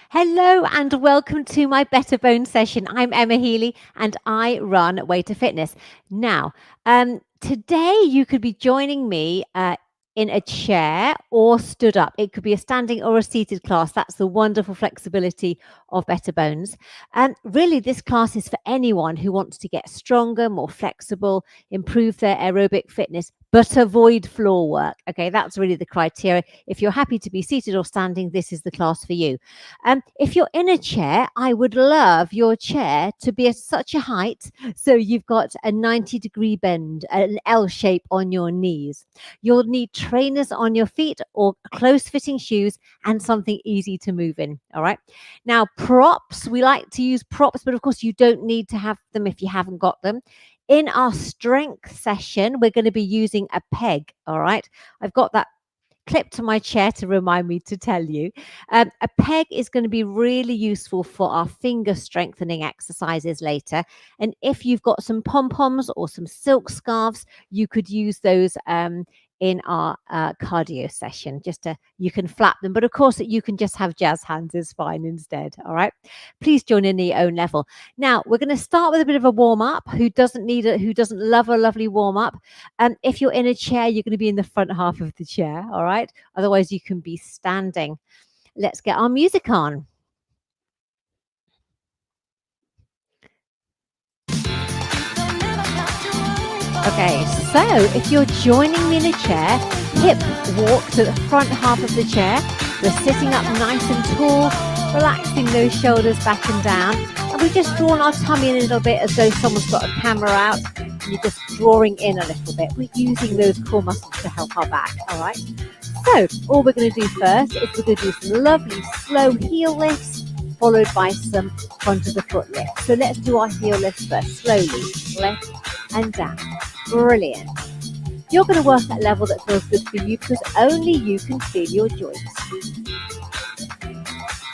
Hello and welcome to my Better Bones session. I'm Emma Healey and I run Way to Fitness. Now, today you could be joining me in a chair or stood up. It could be a standing or a seated class. That's the wonderful flexibility of Better Bones. Really, this class is for anyone who wants to get stronger, more flexible, improve their aerobic fitness, but avoid floor work. Okay, that's really the criteria. If you're happy to be seated or standing, this is the class for you. If you're in a chair, I would love your chair to be at such a height so you've got a 90-degree bend, an L shape on your knees. You'll need trainers on your feet or close-fitting shoes and something easy to move in. All right. Now, props, we like to use props, but of course you don't need to have them if you haven't got them. In our strength session, we're going to be using a peg. All right. I've got that clip to my chair to remind me to tell you. A peg is going to be really useful for our finger strengthening exercises later. And if you've got some pom-poms or some silk scarves, you could use those in our cardio session. You can flap them, but of course you can just have jazz hands is fine instead. All right. Please join in your own level. Now we're going to start with a bit of a warm up. Who doesn't love a lovely warm up? If you're in a chair, you're going to be in the front half of the chair. All right. Otherwise you can be standing. Let's get our music on. Okay, so if you're joining me in a chair, hip walk to the front half of the chair. We're sitting up nice and tall, relaxing those shoulders back and down. And we've just drawn our tummy in a little bit as though someone's got a camera out. You're just drawing in a little bit. We're using those core muscles to help our back, all right? So all we're going to do first is we're going to do some lovely slow heel lifts, followed by some front of the foot lifts. So let's do our heel lifts first, slowly, left and down. Brilliant. You're going to work at a level that feels good for you because only you can feel your joints.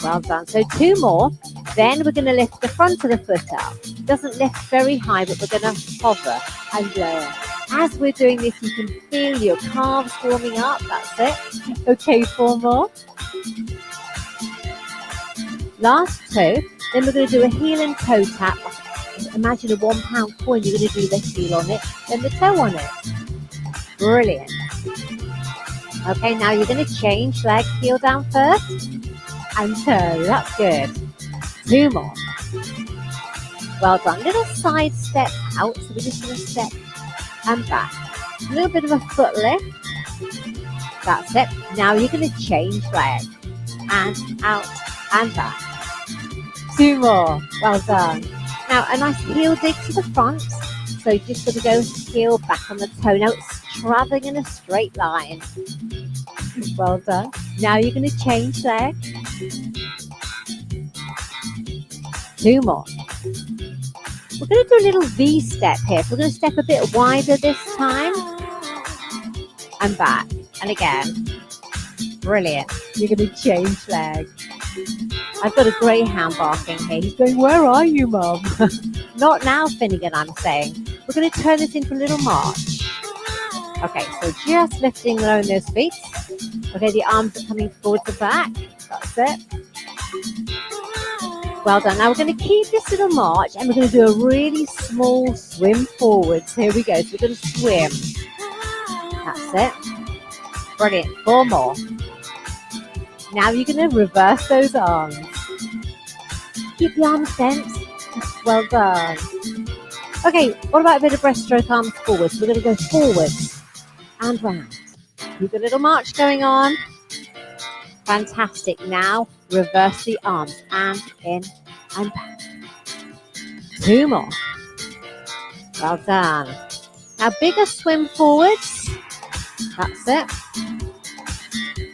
Well done. So 2 more. Then we're going to lift the front of the foot up. It doesn't lift very high, but we're going to hover and lower. As we're doing this, you can feel your calves warming up. That's it. Okay, 4 more. Last 2. Then we're going to do a heel and toe tap. Imagine a £1 coin. You're going to do the heel on it, then the toe on it. Brilliant. Okay, now you're going to change leg, heel down first and toe. That's good. 2 more. Well done. Little side step out. So we're just going to step and back. A little bit of a foot lift. That's it. Now you're going to change leg and out and back. 2 more. Well done. Now, a nice heel dig to the front. So just going to go heel back on the toe. Now it's traveling in a straight line. Well done. Now you're going to change leg. 2 more. We're going to do a little V step here. So we're going to step a bit wider this time. And back. And again. Brilliant. You're going to change leg. I've got a greyhound barking here. He's going, "Where are you, Mum?" Not now, Finnegan, I'm saying. We're going to turn this into a little march. Okay, so just lifting low in those feet. Okay, the arms are coming forward to back. That's it. Well done. Now we're going to keep this little march and we're going to do a really small swim forwards. Here we go. So we're going to swim. That's it. Brilliant. 4 more. Now you're going to reverse those arms. Keep the arms bent. Well done. Okay, what about a bit of breaststroke arms forwards? We're going to go forwards and round. Keep a little march going on. Fantastic. Now reverse the arms and in and back. 2 more. Well done. Now bigger swim forwards. That's it.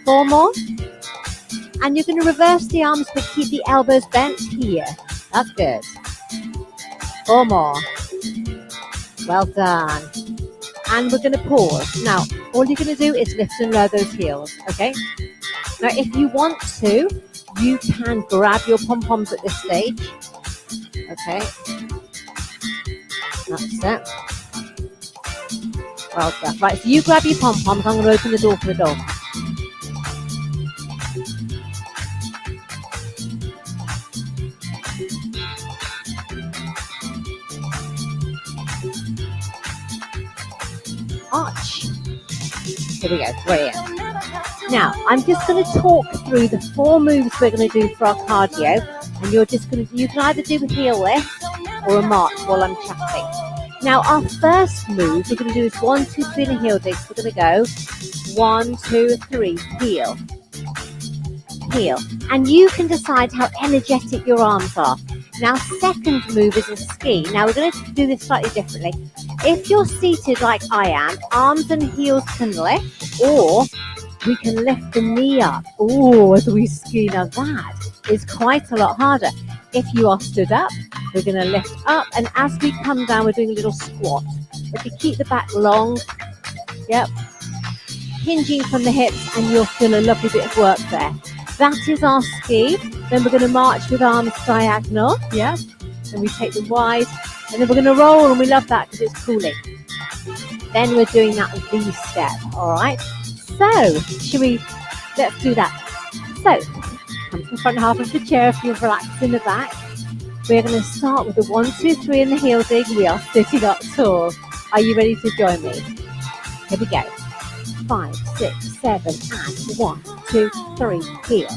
4 more. And you're going to reverse the arms, but keep the elbows bent here. That's good. 4 more. Well done. And we're going to pause. Now, all you're going to do is lift and lower those heels, okay? Now, if you want to, you can grab your pom-poms at this stage. Okay. That's it. Well done. Right, so you grab your pom-poms. I'm going to open the door for the dog. arch. Here we go, brilliant. Now, I'm just going to talk through the 4 moves we're going to do for our cardio, and you can either do a heel lift or a march while I'm chatting. Now, our first move we're going to do is 1, 2, 3 and a heel dig. So we're going to go 1, 2, 3, heel, heel. And you can decide how energetic your arms are. Now, second move is a ski. Now, we're going to do this slightly differently. If you're seated like I am, arms and heels can lift, or we can lift the knee up. Oh, as we ski. Now, that is quite a lot harder. If you are stood up, we're going to lift up, and as we come down, we're doing a little squat. If you keep the back long, yep, hinging from the hips, and you'll feel a lovely bit of work there. That is our ski. Then we're going to march with arms diagonal, yeah, and we take them wide, and then we're going to roll, and we love that because it's cooling. Then we're doing that V-step, all right? So, let's do that. So, come to the front half of the chair if you're relaxed in the back. We're going to start with the 1, 2, 3 in the heel dig. We are sitting up tall. Are you ready to join me? Here we go. 5, 6, 7, and 1, 2, 3, heel.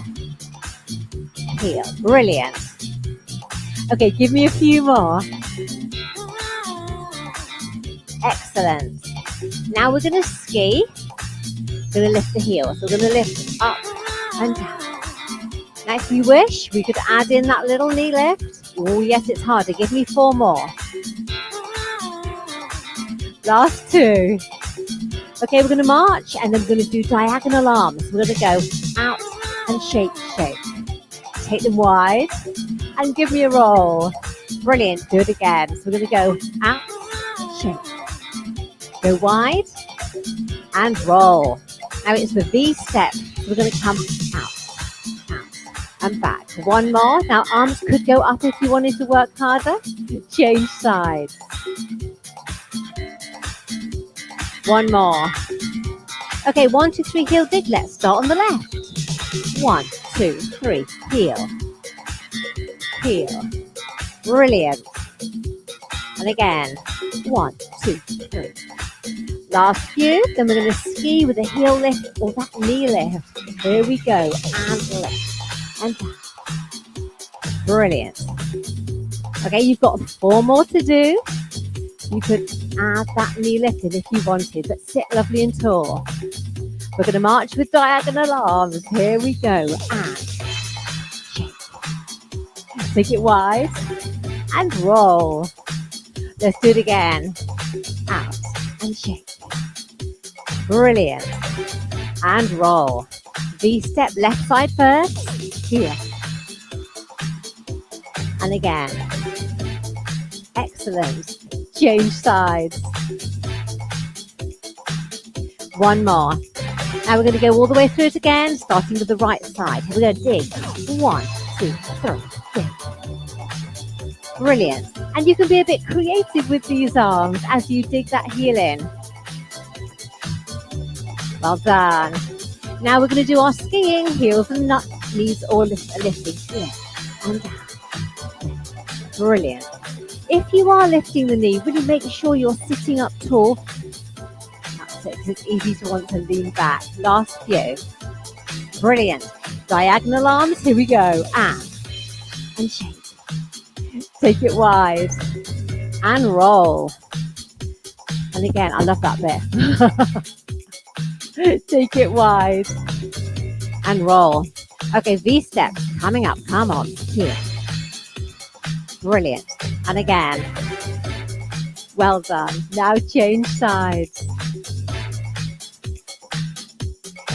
Heel. Brilliant. Okay, give me a few more. Excellent. Now we're going to ski. We're going to lift the heels. We're going to lift up and down. Now, if you wish, we could add in that little knee lift. Oh, yes, it's harder. Give me 4 more. Last 2. Okay, we're going to march, and then we're going to do diagonal arms. We're going to go out and shake, shake. Take them wide, and give me a roll. Brilliant. Do it again. So we're going to go out, shake. Go wide, and roll. Now it's the V step. So we're going to come out. And back. 1 more. Now arms could go up if you wanted to work harder. Change sides. 1 more. Okay, 1, 2, 3, heel dig. Let's start on the left. 1, 2, 3, heel. Heel. Brilliant. And again. 1, 2, 3. Last few. Then we're going to ski with a heel lift or that knee lift. Here we go. And lift. And down. Brilliant. Okay, you've got 4 more to do. You could add that knee lift in if you wanted, but sit lovely and tall. We're going to march with diagonal arms. Here we go. And shake. Take it wide and roll. Let's do it again. Out and shake. Brilliant. And roll. V-step, left side first. Here. And again. Excellent. Change sides. 1 more. Now we're going to go all the way through it again, starting with the right side. We're going to dig. 1, 2, 3, dig. Brilliant. And you can be a bit creative with these arms as you dig that heel in. Well done. Now we're going to do our skiing, heels and knees or lifting. Lift and down. Brilliant. If you are lifting the knee, really make sure you're sitting up tall. That's it, because it's easy to want to lean back. Last few. Brilliant. Diagonal arms, here we go. And shake. Take it wide. And roll. And again, I love that bit. Take it wide. And roll. Okay, V-step coming up. Come on. Here. Brilliant. And again. Well done. Now change sides.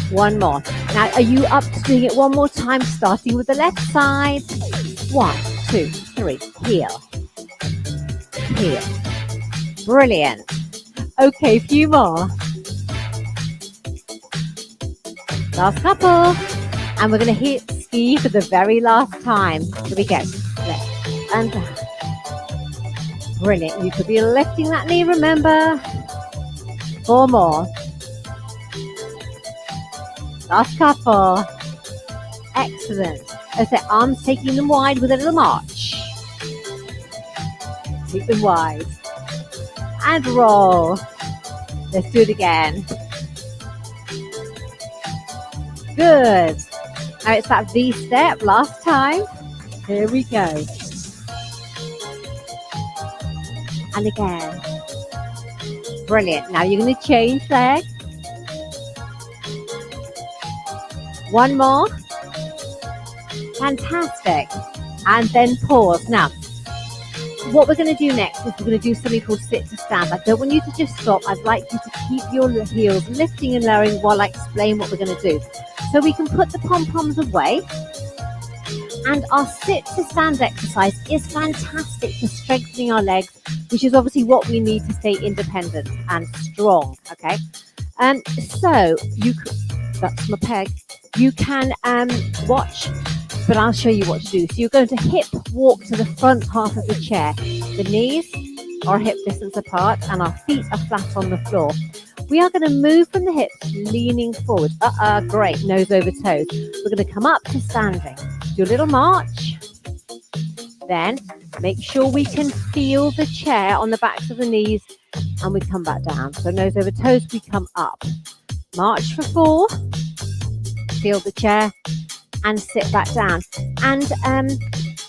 1 more. Now, are you up to doing it 1 more time, starting with the left side? 1, 2, 3. Heel. Heel. Brilliant. Okay, a few more. Last couple. And we're going to hit ski for the very last time. Here we go. Left and down. Brilliant. You could be lifting that knee, remember. 4 more. Last couple. Excellent. As the arms taking them wide with a little march. Take them wide. And roll. Let's do it again. Good. Now it's that V step, last time. Here we go. And again. Brilliant. Now you're going to change leg. One more. Fantastic. And then pause. Now, what we're going to do next is we're going to do something called sit to stand. I don't want you to just stop. I'd like you to keep your heels lifting and lowering while I explain what we're going to do. So we can put the pom-poms away. And our sit to stand exercise is fantastic for strengthening our legs, which is obviously what we need to stay independent and strong. Okay. So that's my peg. You can watch, but I'll show you what to do. So you're going to hip walk to the front half of the chair. The knees are hip distance apart and our feet are flat on the floor. We are going to move from the hips, leaning forward. Great, nose over toes. We're going to come up to standing. Do a little march. Then make sure we can feel the chair on the backs of the knees and we come back down. So nose over toes, we come up. March for 4. Feel the chair and sit back down. And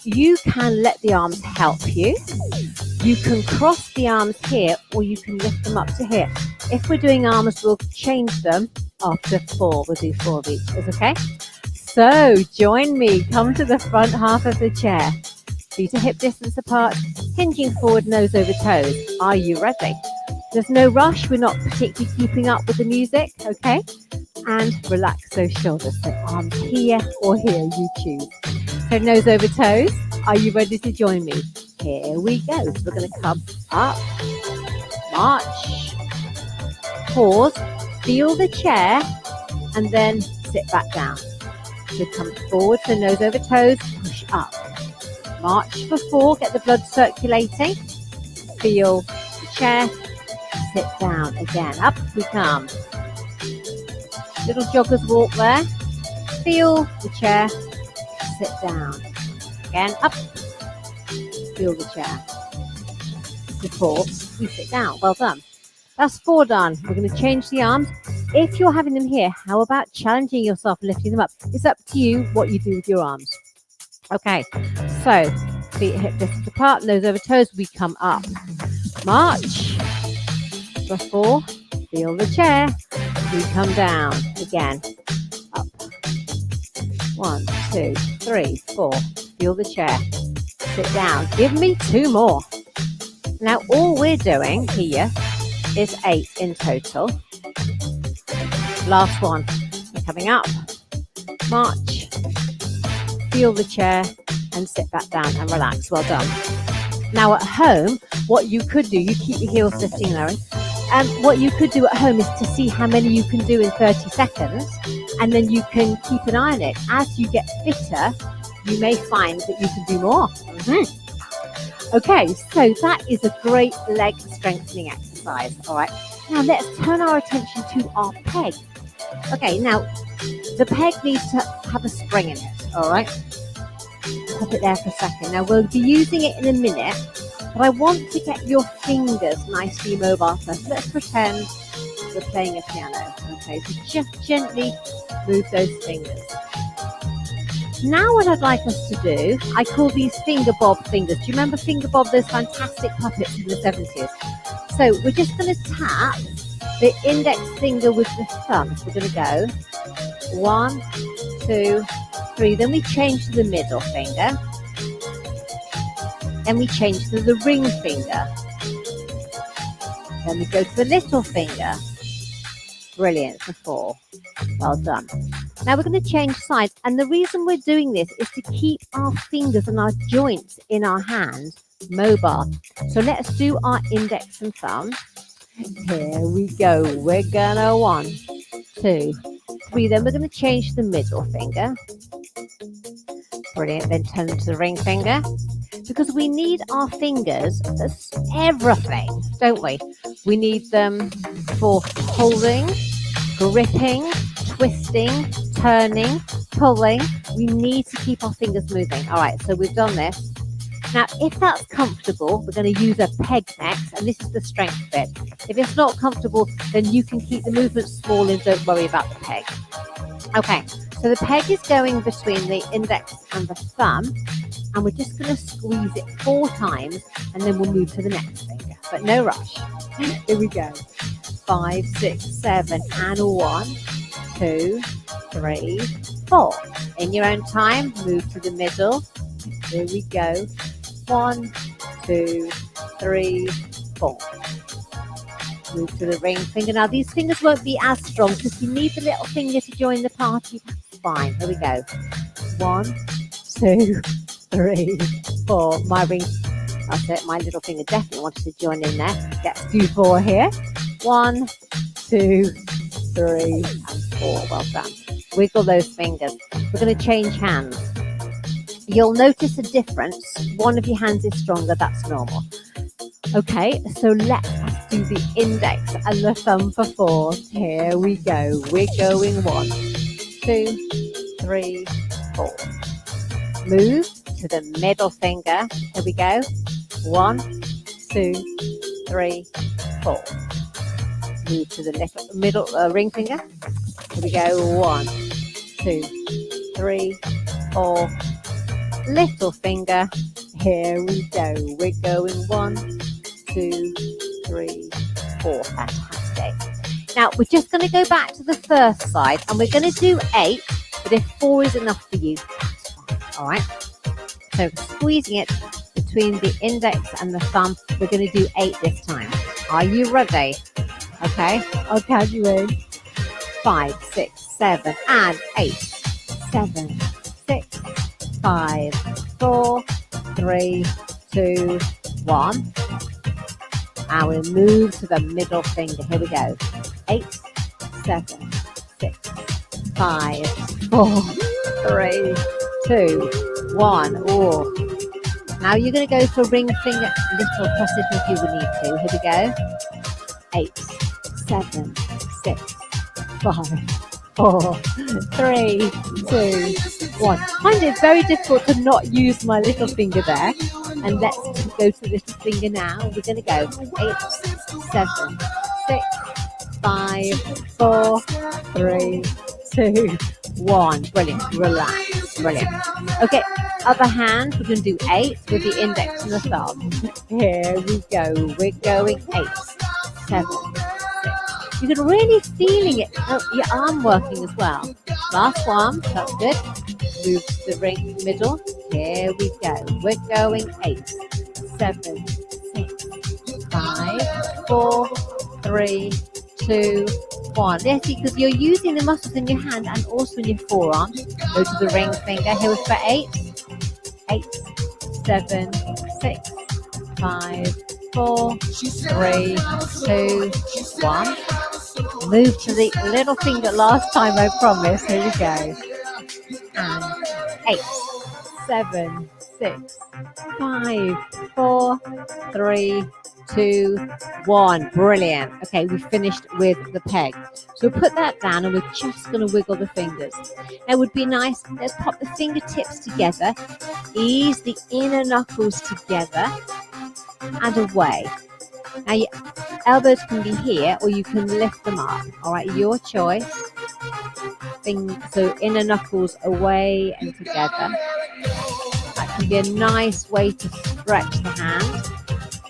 you can let the arms help you. You can cross the arms here or you can lift them up to here. If we're doing arms, we'll change them after 4. We'll do 4 of each. Is okay? So join me. Come to the front half of the chair. Feet are hip distance apart, hinging forward, nose over toes. Are you ready? There's no rush. We're not particularly keeping up with the music. Okay? And relax those shoulders. So arms here or here, you choose. So nose over toes. Are you ready to join me? Here we go. So we're going to come up, march, pause, feel the chair, and then sit back down. So come forward, so nose over toes, push up. March for 4, get the blood circulating. Feel the chair, sit down again. Up we come. Little jogger's walk there. Feel the chair, sit down. Again, up. Feel the chair. Before we sit down. Well done. That's 4 done. We're going to change the arms. If you're having them here, how about challenging yourself and lifting them up? It's up to you what you do with your arms. Okay, so feet hip distance apart, nose over toes, we come up. March. For 4, feel the chair. We come down. Again, up. 1, 2, 3, 4. Feel the chair. Sit down. Give me 2 more. Now, all we're doing here is 8 in total. Last one. We're coming up. March. Feel the chair and sit back down and relax. Well done. Now, at home, what you could do, you keep your heels lifting and lowering. What you could do at home is to see how many you can do in 30 seconds, and then you can keep an eye on it. As you get fitter, you may find that you can do more. Okay, so that is a great leg strengthening exercise. All right, now let's turn our attention to our peg. Okay, now the peg needs to have a spring in it. All right, pop it there for a second. Now we'll be using it in a minute, but I want to get your fingers nicely mobile first. Let's pretend we're playing a piano. Okay, so just gently move those fingers. Now what I'd like us to do, I call these finger bob fingers. Do you remember finger bob, those fantastic puppets in the 70s? So we're just going to tap the index finger with the thumb. So we're going to go 1, 2, 3. Then we change to the middle finger. Then we change to the ring finger. Then we go to the little finger. Brilliant, for 4. Well done. Now we're going to change sides, and the reason we're doing this is to keep our fingers and our joints in our hands mobile. So let's do our index and thumb. Here we go. We're gonna 1, 2, 3. Then we're going to change the middle finger. Brilliant. Then turn to the ring finger. Because we need our fingers for everything, don't we? We need them for holding, gripping, twisting, turning, pulling. We need to keep our fingers moving. All right, so we've done this. Now, if that's comfortable, we're going to use a peg next, and this is the strength bit. If it's not comfortable, then you can keep the movement small and don't worry about the peg. Okay, so the peg is going between the index and the thumb, and we're just going to squeeze it 4 times, and then we'll move to the next finger, but no rush. Here we go. 5, 6, 7, and 1, 2, 3, 4. In your own time, move to the middle. Here we go. 1, 2, 3, 4. Move to the ring finger. Now these fingers won't be as strong because you need the little finger to join the party. That's fine. Here we go. 1, 2, 3, 4. My ring. That's it. My little finger definitely wanted to join in there. Let's do 4 here. 1, 2, 3, and 4. Well done. Wiggle those fingers. We're going to change hands. You'll notice a difference. One of your hands is stronger. That's normal. Okay, so let's do the index and the thumb for 4. Here we go. We're going 1, 2, 3, 4. Move to the middle finger. Here we go. 1, 2, 3, 4. Move to the middle ring finger. Here we go. 1, 2, 3, 4. Little finger. Here we go. We're going 1, 2, 3, 4. Fantastic. Now we're just going to go back to the first side, and we're going to do 8. But if 4 is enough for you, that's fine. All right. So squeezing it between the index and the thumb, we're going to do 8 this time. Are you ready? Okay. I'll count you in. 5, 6, 7, and 8. 7, 6, 5, 4, 3, 2, 1. And we'll move to the middle finger. Here we go. 8, 7, 6, 5, 4, 3, 2, 1. Oh. Now you're going to go for ring finger little crossing if you would need to. Here we go. 8, 7, 6, 5, 4, 3, 2, 1. I find it very difficult to not use my little finger there. And let's go to the little finger now. We're going to go 8, 7, 6, 5, 4, 3, 2, 1. Brilliant. Relax. Brilliant. Okay, other hand. We're going to do 8 with the index and the thumb. Here we go. We're going 8, 7, 6. You're really feeling it. Oh, your arm working as well. Last one. That's good. Move to the ring middle. Here we go. We're going 8, 7, 6, 5, 4, 3, 2, 1. Yes, because you're using the muscles in your hand and also in your forearm. Go to the ring finger. Here for 8, 8, 7, 6, 5, 4, 3, 2, 1. Move to the little finger last time, I promise. Here we go. And 8, 7, 6, 5, 4, 3, 2, 1. Brilliant. Okay, we finished with the peg. So we'll put that down and we're just going to wiggle the fingers. Now it would be nice, let's pop the fingertips together, ease the inner knuckles together and away. Now your elbows can be here or you can lift them up. All right, your choice. So inner knuckles away and together. That can be a nice way to stretch the hand.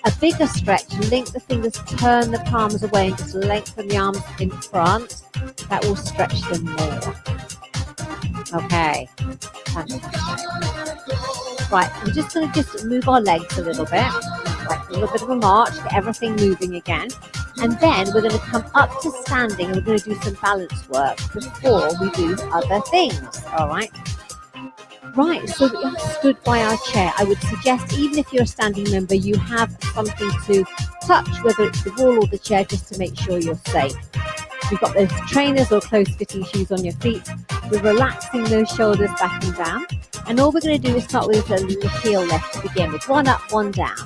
A bigger stretch, link the fingers, turn the palms away and just lengthen the arms in front. That will stretch them more. Okay. Fantastic. Right, we're just going to move our legs a little bit. Like a little bit of a march, get everything moving again. And then we're going to come up to standing and we're going to do some balance work before we do other things. All right. Right, so that you're stood by our chair, I would suggest, even if you're a standing member, you have something to touch, whether it's the wall or the chair, just to make sure you're safe. You've got those trainers or close-fitting shoes on your feet. We're relaxing those shoulders back and down. And all we're going to do is start with a little heel lift to begin with. 1 up, 1 down.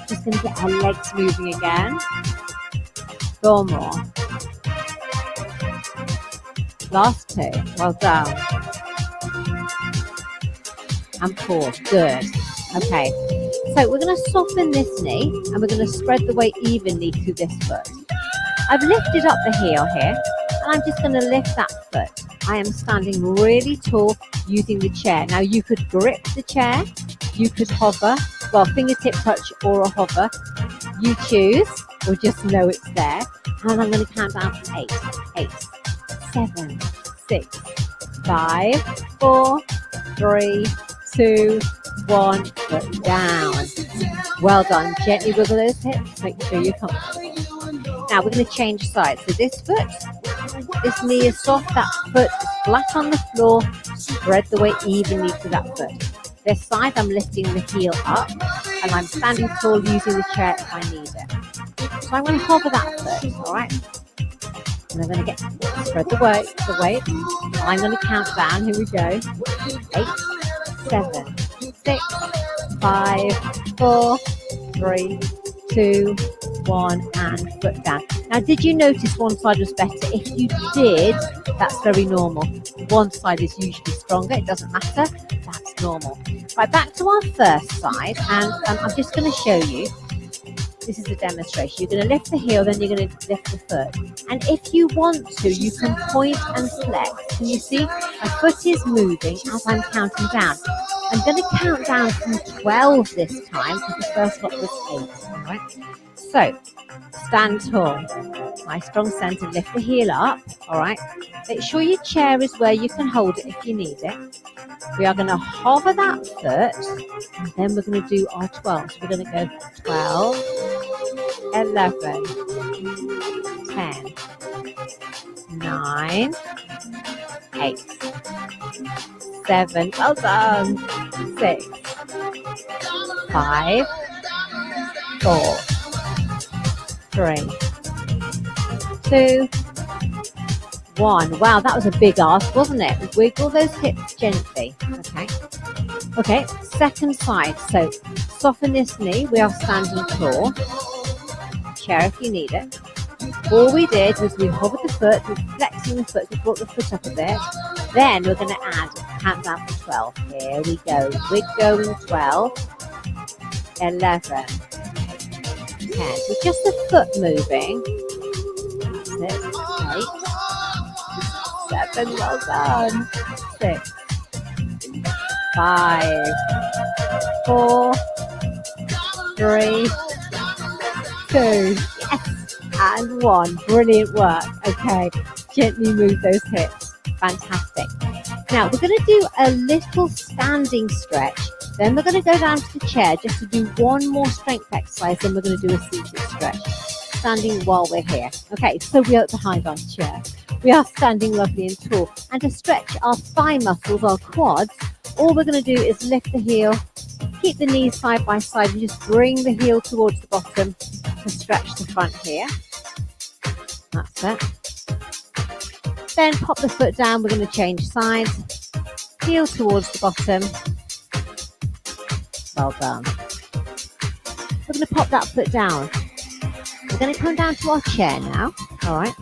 Just going to get our legs moving again. 4 more. Last 2. Well done. And pause. Good. Okay, so we're going to soften this knee and we're going to spread the weight evenly through this foot. I've lifted up the heel here and I'm just going to lift that foot. I am standing really tall using the chair. Now you could grip the chair, you could hover, well, fingertip touch or a hover. You choose, or just know it's there. And I'm going to count down from 8, 8, 7, 6, 5, 4, 3, 2, 1, foot down. Well done. Gently wiggle those hips. Make sure you're comfortable. Now we're going to change sides. So this foot, this knee is soft, that foot is flat on the floor. Spread the weight evenly to that foot. This side, I'm lifting the heel up and I'm standing tall using the chair if I need it. So I'm going to hover that foot, all right? And I'm going to spread the weight. I'm going to count down. Here we go. 8, 7, 6, 5, 4, 3, 2, 1, and foot down. Now, did you notice one side was better? If you did, that's very normal. One side is usually stronger. It doesn't matter. That's normal. Right, back to our first side, and I'm just going to show you. This is a demonstration. You're going to lift the heel, then you're going to lift the foot. And if you want to, you can point and flex. Can you see? My foot is moving as I'm counting down. I'm going to count down from 12 this time because the first lot was 8. All right. So, stand tall. Nice strong center. Lift the heel up. All right. Make sure your chair is where you can hold it if you need it. We are going to hover that foot, and then we're going to do our 12. So we're going to go 12, 11, 10, 9, 8, 7, well done, 6, 5, 4, 3, 2, 1. Wow, that was a big ask, wasn't it? Wiggle those hips gently. Okay, second side. So soften this knee. We are standing tall. Chair if you need it. All we did was we hovered the foot, we're flexing the foot, we brought the foot up a bit. Then we're going to add, count down to 12. Here we go. We're going 12, 11, 10. With just the foot moving. That's it. 8, 7, well done. 6, 5, 4, 3, 2, yes, and 1. Brilliant work. Okay, gently move those hips. Fantastic. Now we're going to do a little standing stretch. Then we're going to go down to the chair just to do one more strength exercise. Then we're going to do a seated stretch. Standing while we're here. Okay, so we are behind our chair. We are standing lovely and tall. And to stretch our thigh muscles, our quads, all we're going to do is lift the heel, keep the knees side by side, and just bring the heel towards the bottom to stretch the front here. That's it. Then pop the foot down. We're going to change sides. Heel towards the bottom. Well done. We're going to pop that foot down. We're going to come down to our chair now. All right.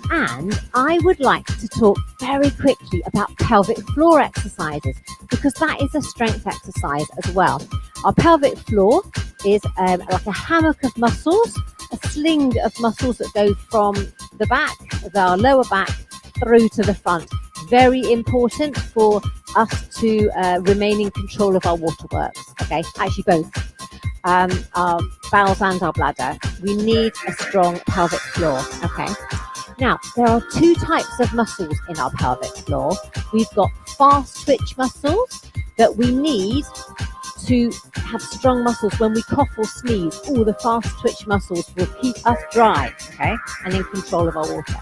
And I would like to talk very quickly about pelvic floor exercises because that is a strength exercise as well. Our pelvic floor is like a hammock of muscles, a sling of muscles that go from the back, our lower back, through to the front. Very important for us to remain in control of our waterworks. Okay, actually both. Our bowels and our bladder. We need a strong pelvic floor. Okay. Now, there are 2 types of muscles in our pelvic floor. We've got fast twitch muscles that we need to have strong muscles when we cough or sneeze. All the fast twitch muscles will keep us dry, okay, and in control of our water.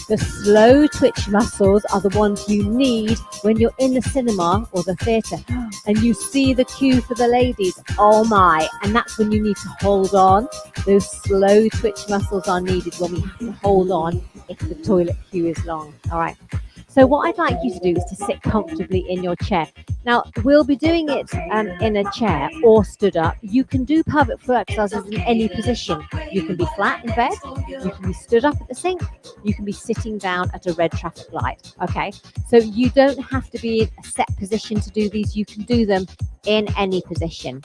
The slow twitch muscles are the ones you need when you're in the cinema or the theatre and you see the queue for the ladies. Oh my, and that's when you need to hold on. Those slow twitch muscles are needed when we have to hold on if the toilet queue is long. All right. So what I'd like you to do is to sit comfortably in your chair. Now, we'll be doing it in a chair or stood up. You can do pelvic floor exercises in any position. You can be flat in bed, you can be stood up at the sink, you can be sitting down at a red traffic light. Okay, so you don't have to be in a set position to do these. You can do them in any position,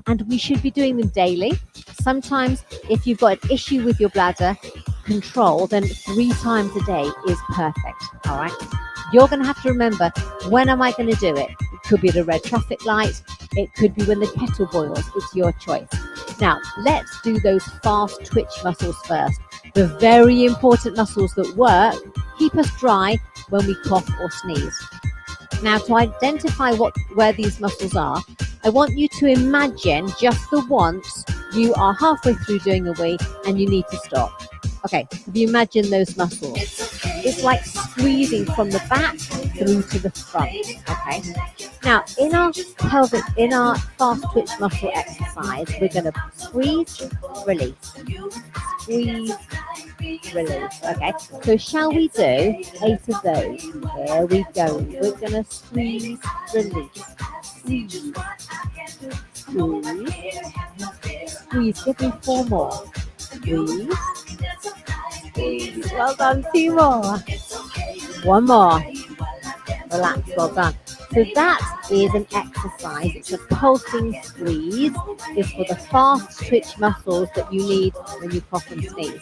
and we should be doing them daily. Sometimes if you've got an issue with your bladder control, then 3 times a day is perfect. All right, you're going to have to remember, when am I going to do it? It could be at a red traffic light, it could be when the kettle boils. It's your choice. Now let's do those fast twitch muscles first, the very important muscles that work, keep us dry when we cough or sneeze. Now, to identify where these muscles are, I want you to imagine just the once you are halfway through doing a wee and you need to stop. Okay, have you imagined those muscles? It's like squeezing from the back through to the front. Okay. Now, in our fast twitch muscle exercise, we're going to squeeze, release, squeeze, release. Okay. So shall we do 8 of those? Here we go. We're going to squeeze, release, squeeze, squeeze, squeeze. Give me 4 more. Squeeze, squeeze. Well done. 2 more. 1 more. Relax. Well done. So that is an exercise. It's a pulsing squeeze. It's for the fast twitch muscles that you need when you cough and sneeze.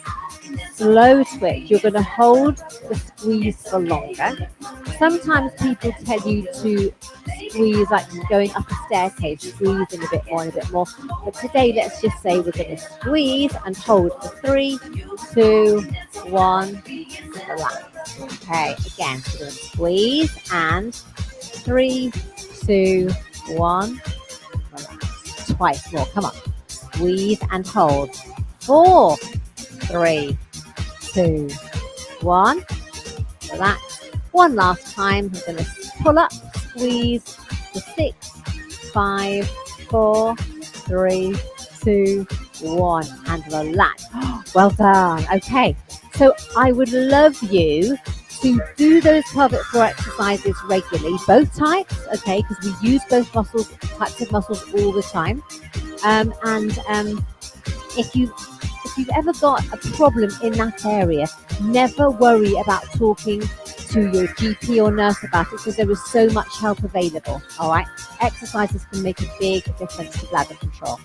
Slow twitch, you're going to hold the squeeze for longer. Sometimes people tell you to squeeze like going up a staircase, squeezing a bit more and a bit more. But today, let's just say we're going to squeeze and hold for 3, 2, 1, relax. Okay, again, we're going to squeeze and 3, 2, 1, relax. Twice more, come on. Squeeze and hold. 4, 3, 2, 1, relax. One last time, we're going to pull up, squeeze for 6, 5, 4, 3, 2, 1, and relax. Well done. Okay, so I would love you to do those pelvic floor exercises regularly, both types, okay, because we use both types of muscles all the time. If you've ever got a problem in that area, never worry about talking to your GP or nurse about it, because there is so much help available. All right, exercises can make a big difference to bladder control.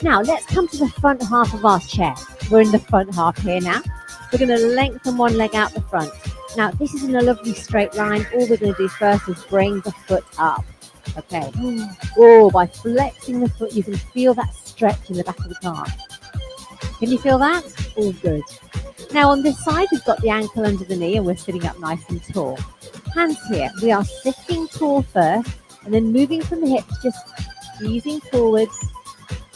Now let's come to the front half of our chair. We're in the front half here now. We're going to lengthen one leg out the front. Now this is in a lovely straight line. All we're going to do first is bring the foot up. Okay. Oh, by flexing the foot, you can feel that stretch in the back of the calf. Can you feel that? All good. Now on this side, we've got the ankle under the knee and we're sitting up nice and tall. Hands here. We are sitting tall first and then moving from the hips, just easing forwards.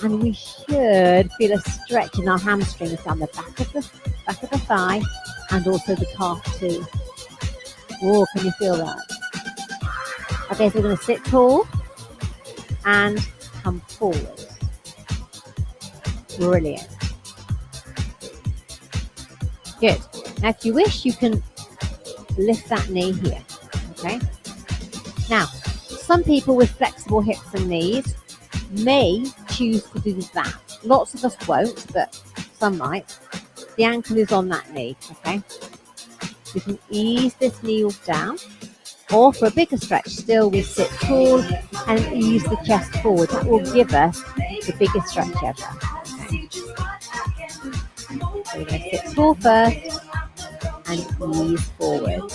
And we should feel a stretch in our hamstrings down the back of the thigh and also the calf too. Oh, can you feel that? Okay, so we're going to sit tall and come forward. Brilliant. Good. Now, if you wish, you can lift that knee here. Okay. Now, some people with flexible hips and knees may choose to do that. Lots of us won't, but some might. The ankle is on that knee. Okay. You can ease this knee down. Or for a bigger stretch, still we sit tall and ease the chest forward. That will give us the biggest stretch ever. Okay. So we're going to sit tall first and ease forward.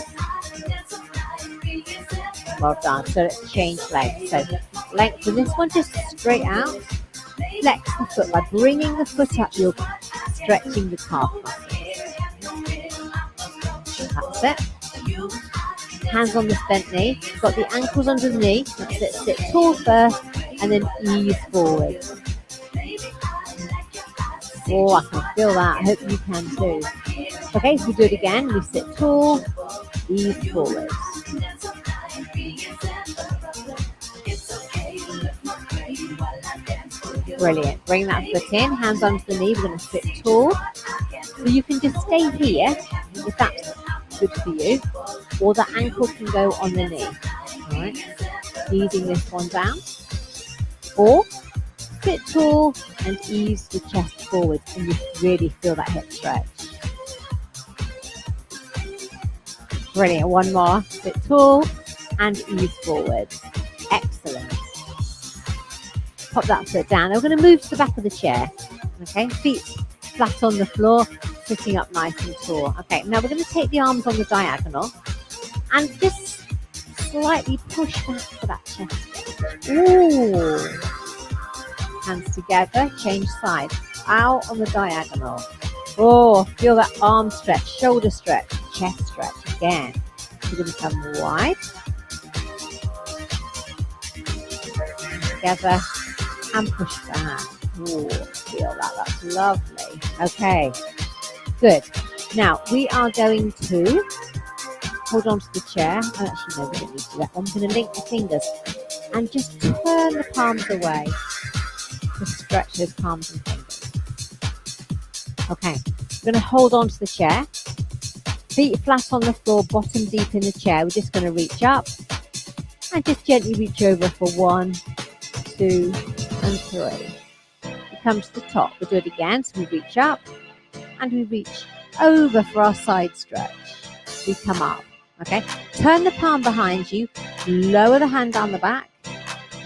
Well done. So let's change legs. So lengthen this one just straight out. Flex the foot. By bringing the foot up, you're stretching the calf muscles. That's it. Hands on the bent knee. Got the ankles under the knee. That's it. Sit tall first and then ease forward. Oh, I can feel that. I hope you can too. Okay, so we do it again. We sit tall, ease forward. Brilliant. Bring that foot in. Hands onto the knee. We're going to sit tall. So you can just stay here if that's good for you. Or the ankle can go on the knee. All right. Easing this one down. Or sit tall and ease the chest forward, and you really feel that hip stretch. Brilliant. One more. Sit tall and ease forward. Excellent. Pop that foot down. We're going to move to the back of the chair. Okay, feet flat on the floor, sitting up nice and tall. Okay, now we're going to take the arms on the diagonal and just slightly push back for that chest. Ooh. Hands together, change sides. Out on the diagonal. Oh, feel that arm stretch, shoulder stretch, chest stretch again. You're going to come wide. Together and push back. Ooh, feel that. That's lovely. Okay, good. Now we are going to hold on to the chair. Oh, actually, no, we don't need to do that. I'm going to link the fingers and just turn the palms away. Just stretch those palms and fingers. Okay, we're going to hold on to the chair. Feet flat on the floor, bottom deep in the chair. We're just going to reach up and just gently reach over for 1, 2, and 3. We come to the top. We'll do it again. So we reach up and we reach over for our side stretch. We come up. Okay, turn the palm behind you. Lower the hand down the back.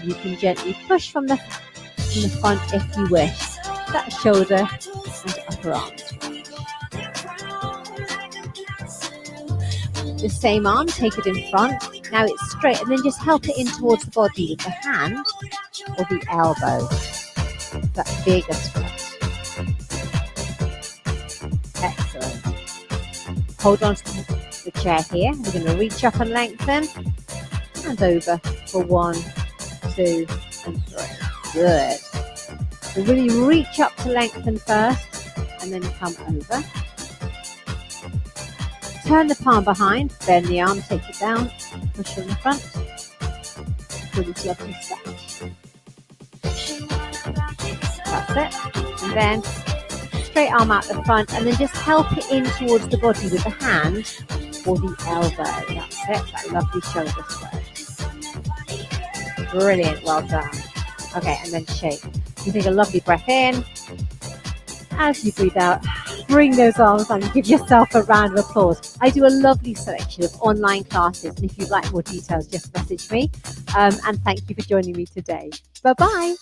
You can gently push from the front if you wish. That shoulder and upper arm. The same arm, take it in front. Now it's straight and then just help it in towards the body with the hand or the elbow. That bigger stretch. Excellent. Hold on to the chair here. We're going to reach up and lengthen and over for 1, 2, and 3. Good. So really reach up to lengthen first and then come over. Turn the palm behind, bend the arm, take it down, push from the front. For this lovely stretch. That's it. And then straight arm out the front and then just help it in towards the body with the hand or the elbow. That's it. That lovely shoulder stretch. Brilliant. Well done. Okay, and then shake. You take a lovely breath in. As you breathe out, bring those arms down and give yourself a round of applause. I do a lovely selection of online classes, and if you'd like more details, just message me. And thank you for joining me today. Bye-bye.